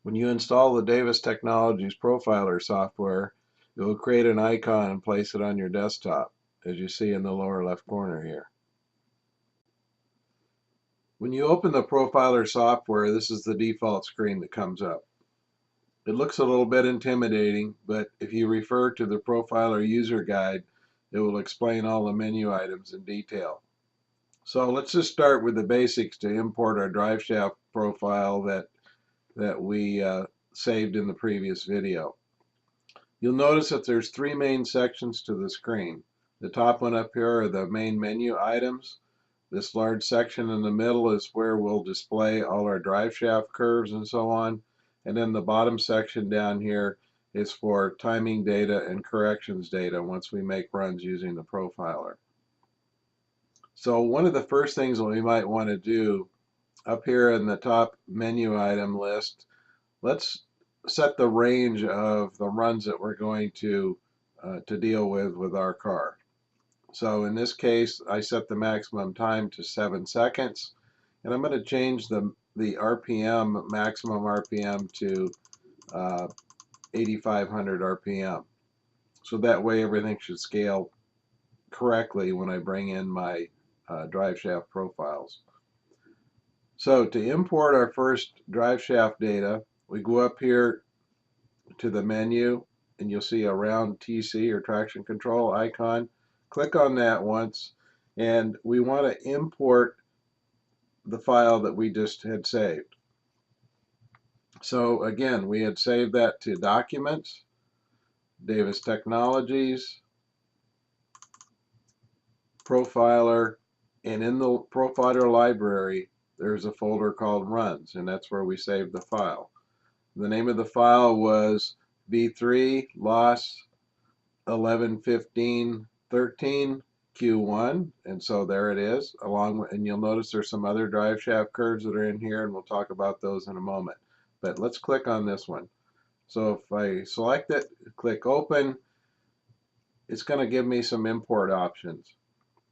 When you install the Davis Technologies Profiler software, it will create an icon and place it on your desktop, as you see in the lower left corner here. When you open the Profiler software, this is the default screen that comes up. It looks a little bit intimidating, but if you refer to the Profiler user guide, it will explain all the menu items in detail. So let's just start with the basics to import our drive shaft profile that we saved in the previous video. You'll notice that there's three main sections to the screen. The top one up here are the main menu items. This large section in the middle is where we'll display all our drive shaft curves and so on. And then the bottom section down here is for timing data and corrections data once we make runs using the profiler. So one of the first things that we might want to do up here in the top menu item list, let's set the range of the runs that we're going to deal with our car. So in this case, I set the maximum time to 7 seconds, and I'm going to change the RPM, maximum RPM to 8,500 RPM. So that way everything should scale correctly when I bring in my drive shaft profiles. So to import our first drive shaft data, we go up here to the menu and you'll see a round TC or traction control icon. Click on that once, and we want to import the file that we just had saved. So again, we had saved that to Documents, Davis Technologies, Profiler, and in the Profiler library there's a folder called Runs, and that's where we saved the file. The name of the file was v3 loss 111513 Q1, and so there it is. And you'll notice there's some other drive shaft curves that are in here, and we'll talk about those in a moment. But let's click on this one. So if I select it, click Open, it's going to give me some import options,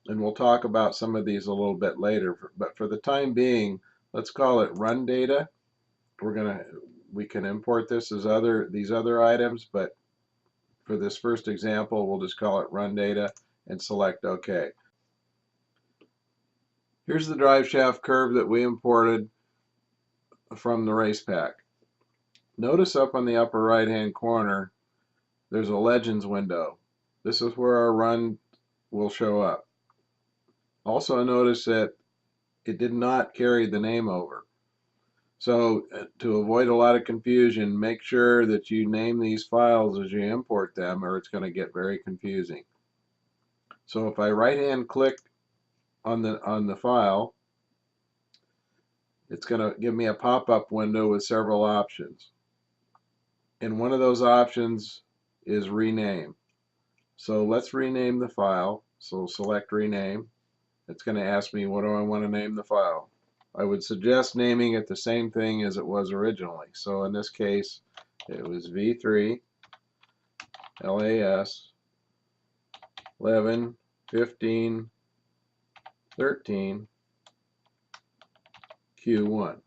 and we'll talk about some of these a little bit later. But for the time being, let's call it Run Data. We can import this as these other items, but for this first example, we'll just call it Run Data and select OK. Here's the drive shaft curve that we imported from the race pack. Notice up on the upper right hand corner there's a Legends window. This is where our run will show up. Also notice that it did not carry the name over. So to avoid a lot of confusion, make sure that you name these files as you import them, or it's going to get very confusing. So if I right hand click on the file, it's going to give me a pop-up window with several options. And one of those options is rename. So let's rename the file. So select rename. It's going to ask me, what do I want to name the file? I would suggest naming it the same thing as it was originally. So in this case, it was v3 LAS 11 15 13 Q1.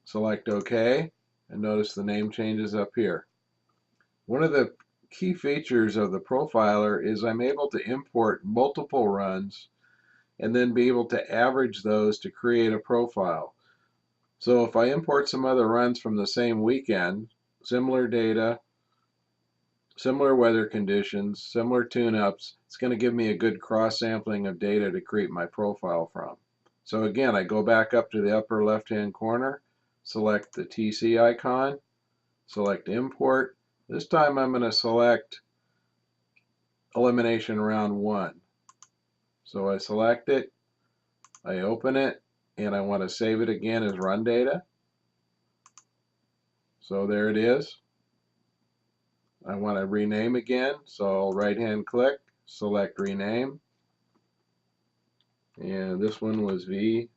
Select OK, and notice the name changes up here. One of the key features of the profiler is I'm able to import multiple runs and then be able to average those to create a profile. So if I import some other runs from the same weekend, similar data, similar weather conditions, similar tune-ups, it's going to give me a good cross-sampling of data to create my profile from. So again, I go back up to the upper left-hand corner, select the TC icon, select Import. This time I'm going to select Elimination Round 1. So I select it, I open it, and I want to save it again as Run Data. So there it is. I want to rename again, so I'll right-hand click, select rename, and this one was V3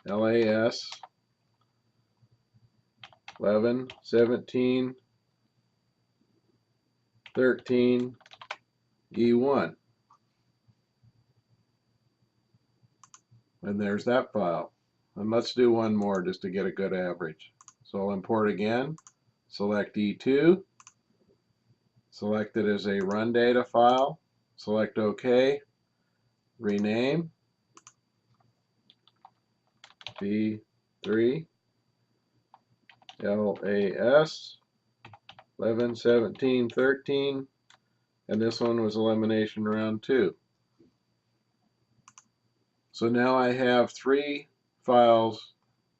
LAS 11 17 13 E1, and there's that file. And let's do one more just to get a good average. So I'll import again, select E2, select it as a run data file, select OK, rename, V3 LAS 11 17 13, and this one was elimination round 2. So now I have 3 files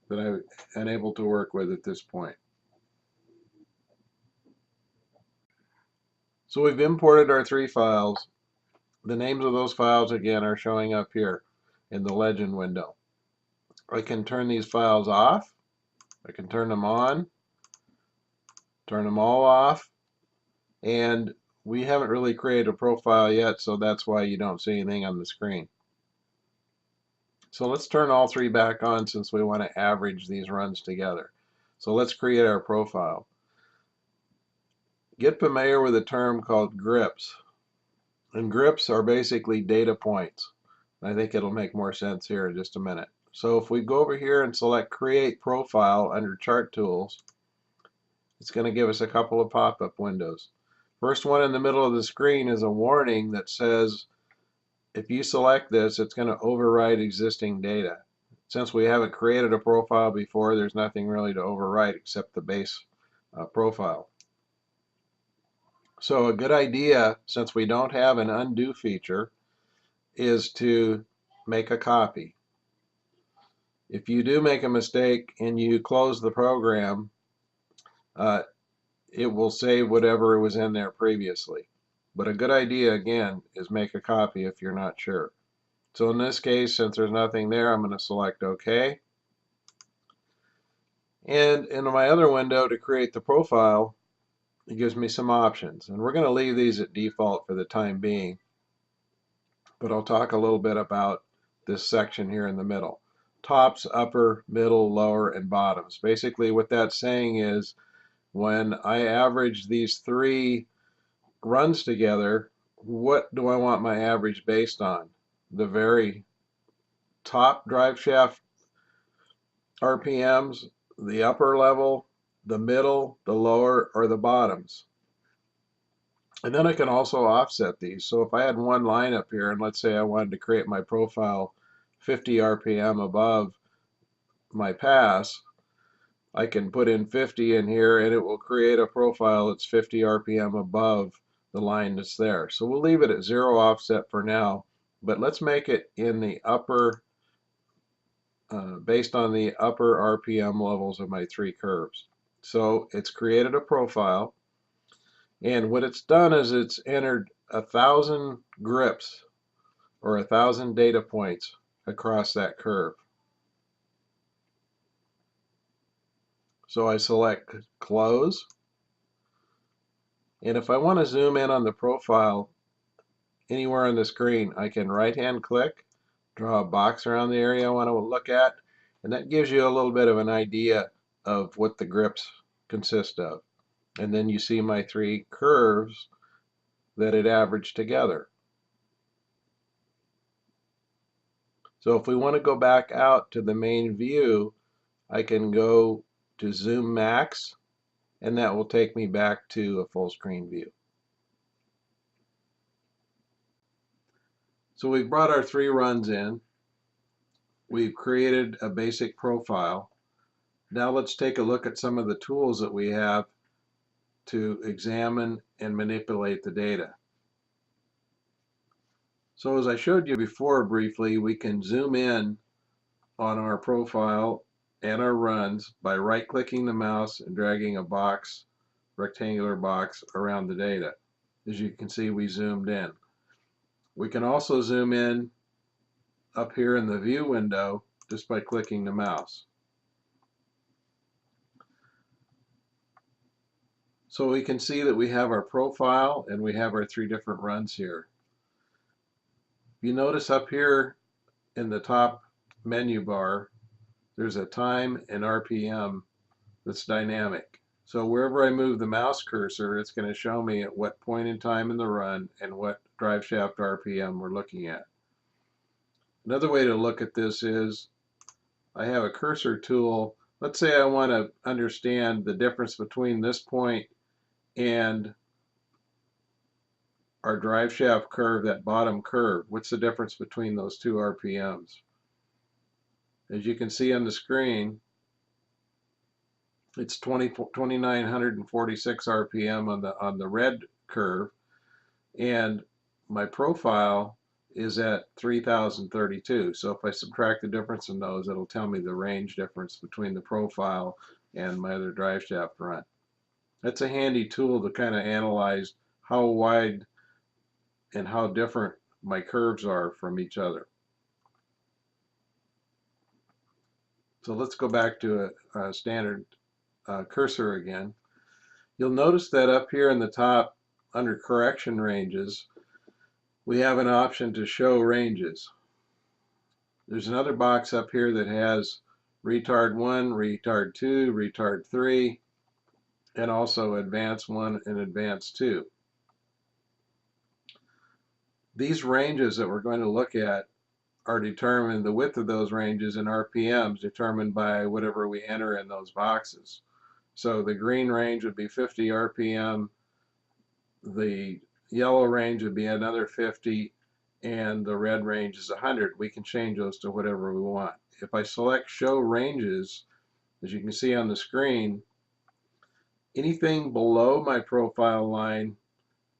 that I'm unable to work with at this point. So we've imported our 3 files. The names of those files again are showing up here in the legend window. I can turn these files off, I can turn them on, turn them all off, and we haven't really created a profile yet, so that's why you don't see anything on the screen. So let's turn all 3 back on since we want to average these runs together. So let's create our profile. Get familiar with a term called grips. And grips are basically data points. I think it'll make more sense here in just a minute. So if we go over here and select Create Profile under Chart Tools, it's going to give us a couple of pop-up windows. First one in the middle of the screen is a warning that says if you select this, it's going to overwrite existing data. Since we haven't created a profile before, there's nothing really to overwrite except the base profile. So a good idea, since we don't have an undo feature, is to make a copy. If you do make a mistake and you close the program, it will save whatever was in there previously. But a good idea, again, is make a copy if you're not sure. So in this case, since there's nothing there, I'm going to select OK. And in my other window to create the profile, it gives me some options. And we're going to leave these at default for the time being. But I'll talk a little bit about this section here in the middle. Tops, upper, middle, lower, and bottoms. Basically what that's saying is when I average these 3 runs together, what do I want my average based on? The very top drive shaft RPMs, the upper level, the middle, the lower, or the bottoms. And then I can also offset these. So if I had one line up here, and let's say I wanted to create my profile 50 RPM above my pass, I can put in 50 in here and it will create a profile that's 50 RPM above the line that's there. So we'll leave it at 0 offset for now, but let's make it in the upper, based on the upper RPM levels of my 3 curves. So it's created a profile, and what it's done is it's entered 1,000 grips or 1,000 data points across that curve. So I select close, and if I want to zoom in on the profile anywhere on the screen, I can right-hand click, draw a box around the area I want to look at, and that gives you a little bit of an idea of what the grips consist of. And then you see my 3 curves that it averaged together. So if we want to go back out to the main view, I can go to Zoom Max, and that will take me back to a full screen view. So we've brought our 3 runs in. We've created a basic profile. Now let's take a look at some of the tools that we have to examine and manipulate the data. So as I showed you before briefly, we can zoom in on our profile and our runs by right-clicking the mouse and dragging a box, rectangular box, around the data. As you can see, we zoomed in. We can also zoom in up here in the view window just by clicking the mouse. So we can see that we have our profile and we have our 3 different runs here. You notice up here in the top menu bar, there's a time and RPM that's dynamic. So wherever I move the mouse cursor, it's going to show me at what point in time in the run and what drive shaft RPM we're looking at. Another way to look at this is I have a cursor tool. Let's say I want to understand the difference between this point and our drive shaft curve, that bottom curve. What's the difference between those 2 RPMs? As you can see on the screen, it's 2,946 RPM on the red curve, and my profile is at 3,032. So if I subtract the difference in those, it'll tell me the range difference between the profile and my other drive shaft run. That's a handy tool to kind of analyze how wide and how different my curves are from each other. So let's go back to a standard cursor again. You'll notice that up here in the top under correction ranges, we have an option to show ranges. There's another box up here that has retard 1, retard 2, retard 3, and also advance 1 and advance 2. These ranges that we're going to look at are determined, the width of those ranges in RPMs determined by whatever we enter in those boxes. So the green range would be 50 RPM, the yellow range would be another 50, and the red range is 100. We can change those to whatever we want. If I select show ranges, as you can see on the screen, anything below my profile line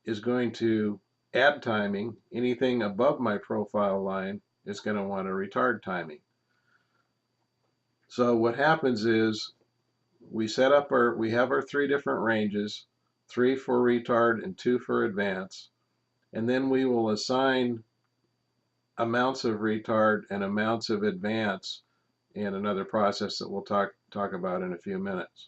is going to add timing. Anything above my profile line is going to want to retard timing. So what happens is we have our 3 different ranges, 3 for retard and 2 for advance, and then we will assign amounts of retard and amounts of advance in another process that we'll talk about in a few minutes.